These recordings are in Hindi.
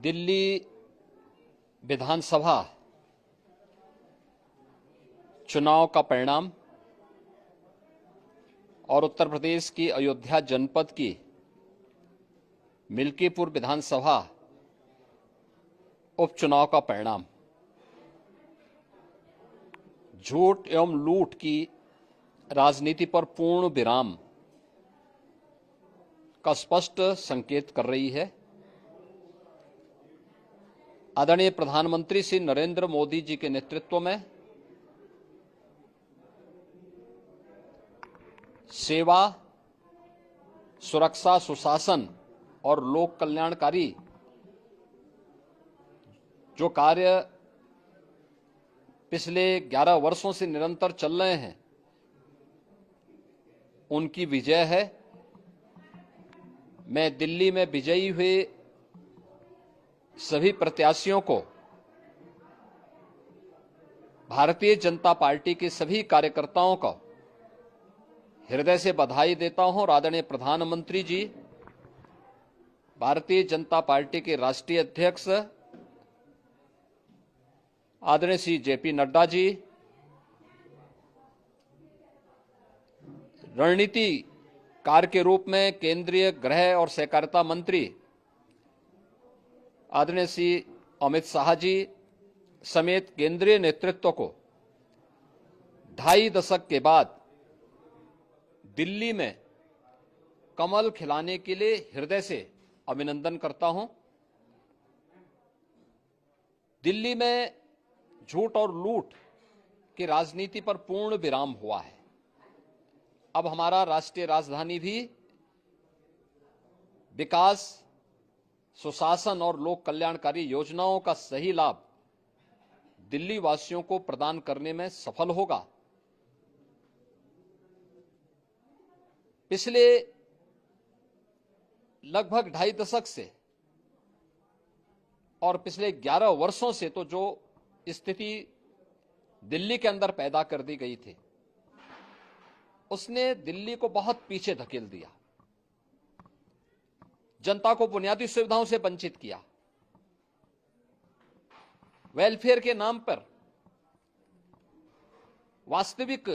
दिल्ली विधानसभा चुनाव का परिणाम और उत्तर प्रदेश की अयोध्या जनपद की मिल्कीपुर विधानसभा उपचुनाव का परिणाम झूठ एवं लूट की राजनीति पर पूर्ण विराम का स्पष्ट संकेत कर रही है। आदरणीय प्रधानमंत्री श्री नरेंद्र मोदी जी के नेतृत्व में सेवा, सुरक्षा, सुशासन और लोक कल्याणकारी जो कार्य पिछले 11 वर्षों से निरंतर चल रहे हैं, उनकी विजय है। मैं दिल्ली में विजयी हुए सभी प्रत्याशियों को, भारतीय जनता पार्टी के सभी कार्यकर्ताओं को हृदय से बधाई देता हूं और आदरणीय प्रधानमंत्री जी, भारतीय जनता पार्टी के राष्ट्रीय अध्यक्ष आदरणीय श्री जेपी नड्डा जी, रणनीतिकार के रूप में केंद्रीय गृह और सहकारिता मंत्री आदरणीय श्री अमित शाह जी समेत केंद्रीय नेतृत्व को 2.5 दशक के बाद दिल्ली में कमल खिलाने के लिए हृदय से अभिनंदन करता हूं। दिल्ली में झूठ और लूट की राजनीति पर पूर्ण विराम हुआ है। अब हमारा राष्ट्रीय राजधानी भी विकास, सुशासन और लोक कल्याणकारी योजनाओं का सही लाभ दिल्ली वासियों को प्रदान करने में सफल होगा। पिछले लगभग 2.5 दशक से और पिछले 11 वर्षों से तो जो स्थिति दिल्ली के अंदर पैदा कर दी गई थी, उसने दिल्ली को बहुत पीछे धकेल दिया, जनता को बुनियादी सुविधाओं से वंचित किया, वेलफेयर के नाम पर वास्तविक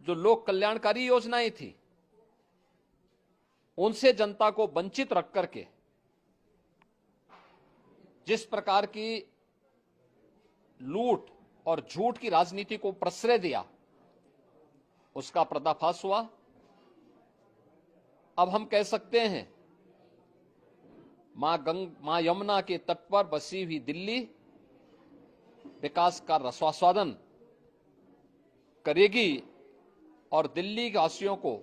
जो लोक कल्याणकारी योजनाएं थी उनसे जनता को वंचित रख करके जिस प्रकार की लूट और झूठ की राजनीति को प्रश्रय दिया, उसका पर्दाफाश हुआ। अब हम कह सकते हैं मां यमुना के तट पर बसी हुई दिल्ली विकास का रसास्वादन करेगी और दिल्ली वासियों को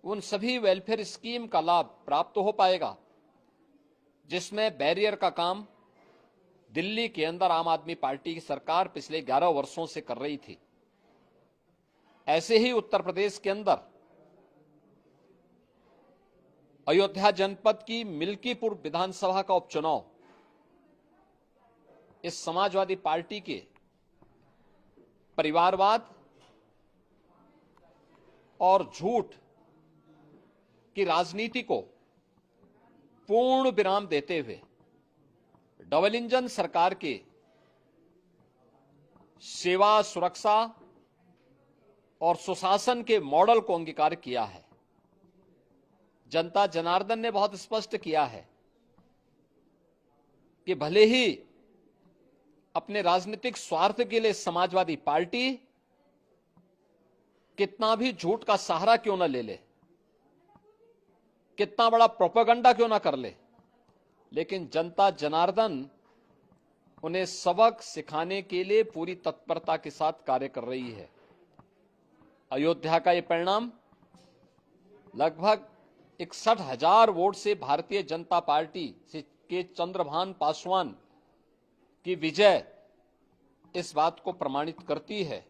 उन सभी वेलफेयर स्कीम का लाभ प्राप्त हो पाएगा जिसमें बैरियर का काम दिल्ली के अंदर आम आदमी पार्टी की सरकार पिछले 11 वर्षों से कर रही थी। ऐसे ही उत्तर प्रदेश के अंदर अयोध्या जनपद की मिल्कीपुर विधानसभा का उपचुनाव इस समाजवादी पार्टी के परिवारवाद और झूठ की राजनीति को पूर्ण विराम देते हुए डबल इंजन सरकार के सेवा, सुरक्षा और सुशासन के मॉडल को अंगीकार किया है। जनता जनार्दन ने बहुत स्पष्ट किया है कि भले ही अपने राजनीतिक स्वार्थ के लिए समाजवादी पार्टी कितना भी झूठ का सहारा क्यों न ले ले, कितना बड़ा प्रोपेगेंडा क्यों ना कर ले, लेकिन जनता जनार्दन उन्हें सबक सिखाने के लिए पूरी तत्परता के साथ कार्य कर रही है। अयोध्या का ये परिणाम लगभग 61,000 वोट से भारतीय जनता पार्टी के चंद्रभान पासवान की विजय इस बात को प्रमाणित करती है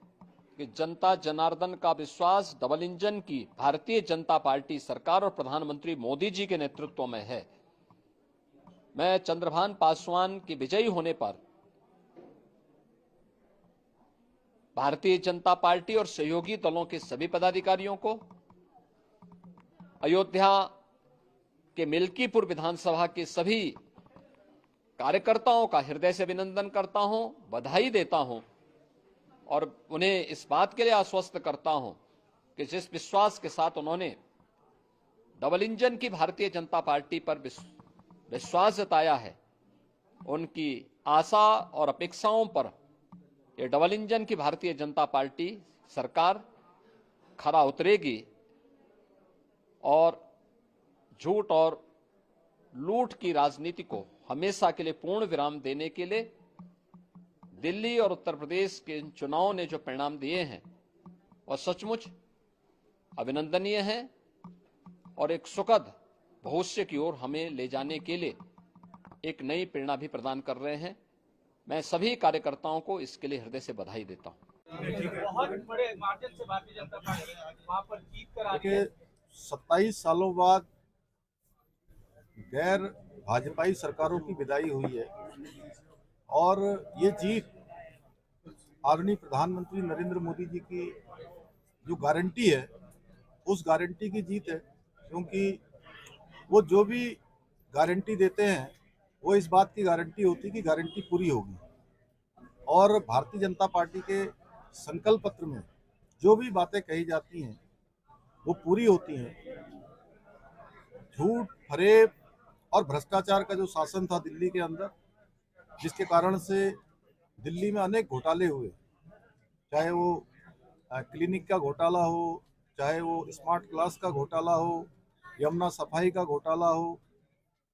कि जनता जनार्दन का विश्वास डबल इंजन की भारतीय जनता पार्टी सरकार और प्रधानमंत्री मोदी जी के नेतृत्व में है। मैं चंद्रभान पासवान के विजयी होने पर भारतीय जनता पार्टी और सहयोगी दलों के सभी पदाधिकारियों को, अयोध्या के मिल्कीपुर विधानसभा के सभी कार्यकर्ताओं का हृदय से अभिनंदन करता हूं, बधाई देता हूं और उन्हें इस बात के लिए आश्वस्त करता हूं कि जिस विश्वास के साथ उन्होंने डबल इंजन की भारतीय जनता पार्टी पर विश्वास जताया है, उनकी आशा और अपेक्षाओं पर ये डबल इंजन की भारतीय जनता पार्टी सरकार खरा उतरेगी और झूठ और लूट की राजनीति को हमेशा के लिए पूर्ण विराम देने के लिए दिल्ली और उत्तर प्रदेश के इन चुनावों ने जो परिणाम दिए हैं वह सचमुच अभिनंदनीय है और एक सुखद भविष्य की ओर हमें ले जाने के लिए एक नई प्रेरणा भी प्रदान कर रहे हैं। मैं सभी कार्यकर्ताओं को इसके लिए हृदय से बधाई देता हूं। बहुत बड़े मार्जिन से भारतीय जनता पार्टी वहां पर जीत कर आ गई। 27 सालों बाद गैर भाजपाई सरकारों की विदाई हुई है और ये जीत आदरणीय प्रधानमंत्री नरेंद्र मोदी जी की जो गारंटी है उस गारंटी की जीत है, क्योंकि वो जो भी गारंटी देते हैं वो इस बात की गारंटी होती है कि गारंटी पूरी होगी और भारतीय जनता पार्टी के संकल्प पत्र में जो भी बातें कही जाती हैं वो पूरी होती हैं। झूठ, फरेब और भ्रष्टाचार का जो शासन था दिल्ली के अंदर, जिसके कारण से दिल्ली में अनेक घोटाले हुए, चाहे वो क्लिनिक का घोटाला हो, चाहे वो स्मार्ट क्लास का घोटाला हो, यमुना सफाई का घोटाला हो,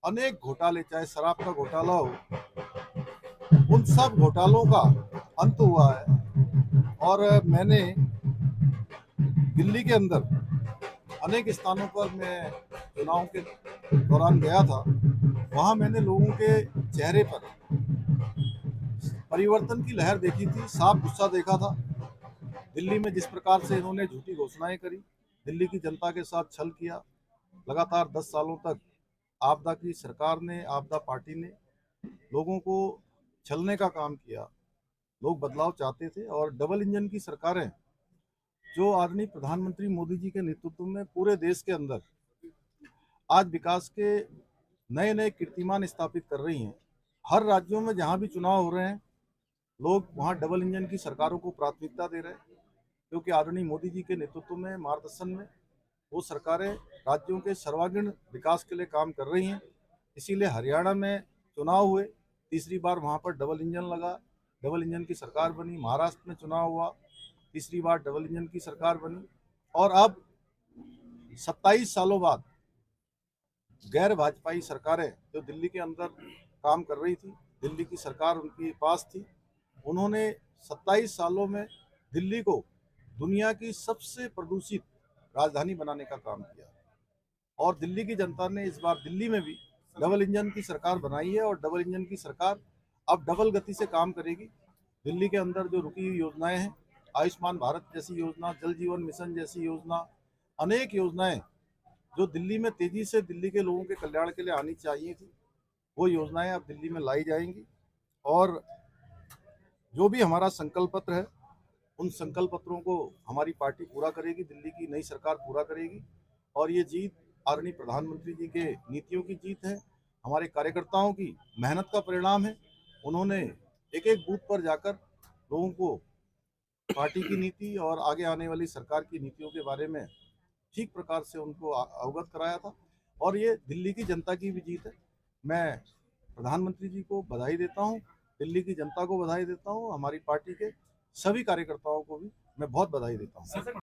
अनेक घोटाले, चाहे शराब का घोटाला हो, उन सब घोटालों का अंत हुआ है। और मैंने दिल्ली के अंदर अनेक स्थानों पर मैं चुनाव के दौरान गया था, वहाँ मैंने लोगों के चेहरे पर परिवर्तन की लहर देखी थी, साफ गुस्सा देखा था। दिल्ली में जिस प्रकार से इन्होंने झूठी घोषणाएं करी, दिल्ली की जनता के साथ छल किया, लगातार 10 सालों तक आपदा की सरकार ने, आपदा पार्टी ने लोगों को छलने का काम किया। लोग बदलाव चाहते थे और डबल इंजन की सरकारें जो आदरणीय प्रधानमंत्री मोदी जी के नेतृत्व में पूरे देश के अंदर आज विकास के नए नए कीर्तिमान स्थापित कर रही हैं। हर राज्यों में जहां भी चुनाव हो रहे हैं, लोग वहां डबल इंजन की सरकारों को प्राथमिकता दे रहे हैं, क्योंकि आदरणीय मोदी जी के नेतृत्व में, मार्गदर्शन में वो सरकारें राज्यों के सर्वांगीण विकास के लिए काम कर रही हैं। इसीलिए हरियाणा में चुनाव हुए, तीसरी बार वहां पर डबल इंजन लगा, डबल इंजन की सरकार बनी। महाराष्ट्र में चुनाव हुआ, तीसरी बार डबल इंजन की सरकार बनी। और अब 27 सालों बाद गैर भाजपाई सरकारें जो दिल्ली के अंदर काम कर रही थी, दिल्ली की सरकार उनके पास थी, उन्होंने 27 सालों में दिल्ली को दुनिया की सबसे प्रदूषित राजधानी बनाने का काम किया। और दिल्ली की जनता ने इस बार दिल्ली में भी डबल इंजन की सरकार बनाई है और डबल इंजन की सरकार अब डबल गति से काम करेगी। दिल्ली के अंदर जो रुकी हुई योजनाएं हैं, आयुष्मान भारत जैसी योजना, जल जीवन मिशन जैसी योजना, अनेक योजनाएं जो दिल्ली में तेजी से दिल्ली के लोगों के कल्याण के लिए आनी चाहिए थी, वो योजनाएं अब दिल्ली में लाई जाएंगी। और जो भी हमारा संकल्प पत्र है, उन संकल्प पत्रों को हमारी पार्टी पूरा करेगी, दिल्ली की नई सरकार पूरा करेगी। और ये जीत आदरणीय प्रधानमंत्री जी के नीतियों की जीत है, हमारे कार्यकर्ताओं की मेहनत का परिणाम है। उन्होंने एक एक बूथ पर जाकर लोगों को पार्टी की नीति और आगे आने वाली सरकार की नीतियों के बारे में ठीक प्रकार से उनको अवगत कराया था। और ये दिल्ली की जनता की भी जीत है। मैं प्रधानमंत्री जी को बधाई देता हूँ, दिल्ली की जनता को बधाई देता हूँ, हमारी पार्टी के सभी कार्यकर्ताओं को भी मैं बहुत बधाई देता हूँ।